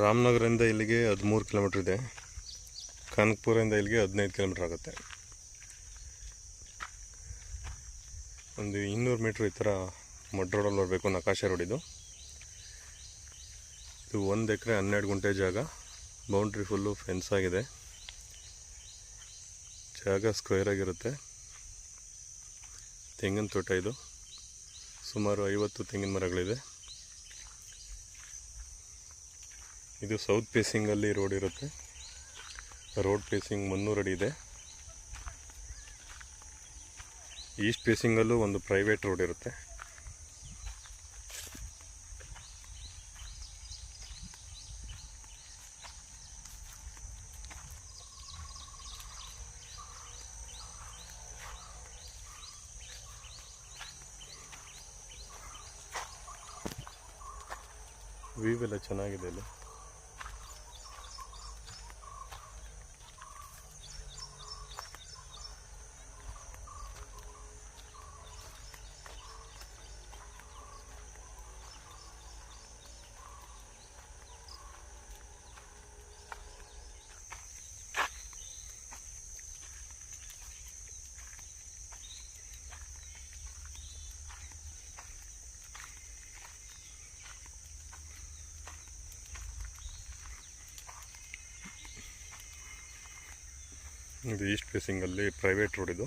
ರಾಮನಗರದಿಂದ ಇಲ್ಲಿಗೆ 13 ಕಿಲೋಮೀಟ್ರ್ ಇದೆ. ಕಾನ್ಪುರದಿಂದ ಇಲ್ಲಿಗೆ 15 ಕಿಲೋಮೀಟ್ರ್ ಆಗುತ್ತೆ. ಒಂದು 200 ಮೀಟ್ರ್ ಈ ಥರ ಮಡ್ ರೋಡಲ್ಲಿ ಬರಬೇಕು. ನಕಾಶೆ ರೋಡ್ ಇದು 1 ಎಕರೆ 12 ಗುಂಟೆ ಜಾಗ. ಬೌಂಡ್ರಿ ಫುಲ್ಲು ಫೆನ್ಸ್ ಆಗಿದೆ. ಜಾಗ ಸ್ಕ್ವೇರ್ ಆಗಿರುತ್ತೆ. ತೆಂಗಿನ ತೋಟ ಇದು. ಸುಮಾರು 50 ತೆಂಗಿನ ಮರಗಳಿದೆ. ಇದು ಸೌತ್ ಫೇಸಿಂಗಲ್ಲಿ ರೋಡ್ ಇರುತ್ತೆ. ರೋಡ್ ಫೇಸಿಂಗ್ 300 ಅಡಿ ಇದೆ. ಈಸ್ಟ್ ಫೇಸಿಂಗಲ್ಲೂ ಒಂದು ಪ್ರೈವೇಟ್ ರೋಡ್ ಇರುತ್ತೆ. ವ್ಯೂ ಎಲ್ಲ ಚೆನ್ನಾಗಿದೆ ಇಲ್ಲಿ. ಇದು ಈಸ್ಟ್ ಫೇಸಿಂಗಲ್ಲಿ ಪ್ರೈವೇಟ್ ರೋಡ್ ಇದು.